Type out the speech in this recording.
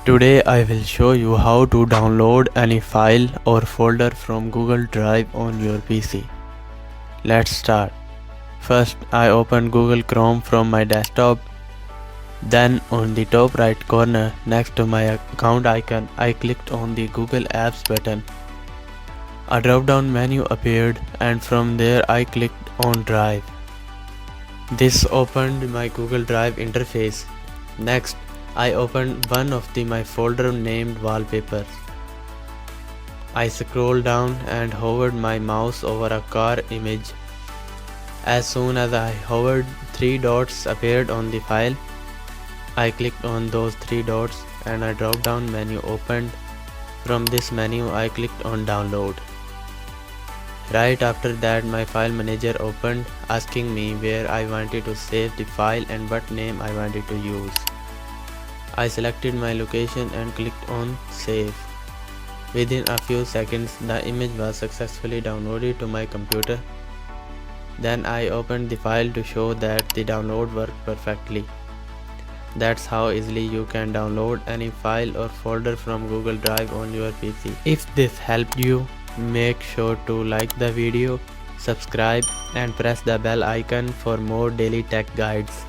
Today I will show you how to download any file or folder from Google Drive on your PC. Let's start. First I open Google Chrome from my desktop. Then on the top right corner next to my account icon I clicked on the Google Apps button. A drop down menu appeared and from there I clicked on Drive. This opened my Google Drive interface. Next I opened one of my folder named wallpapers. I scrolled down and hovered my mouse over a car image. As soon as I hovered, 3 dots appeared on the file. I clicked on those 3 dots and a drop down menu opened. From this menu I clicked on download. Right after that my file manager opened, asking me where I wanted to save the file and what name I wanted to use. I selected my location and clicked on save. Within a few seconds the image was successfully downloaded to my computer. Then I opened the file to show that the download worked perfectly. That's how easily you can download any file or folder from Google Drive on your PC. If this helped you, make sure to like the video, subscribe and press the bell icon for more daily tech guides.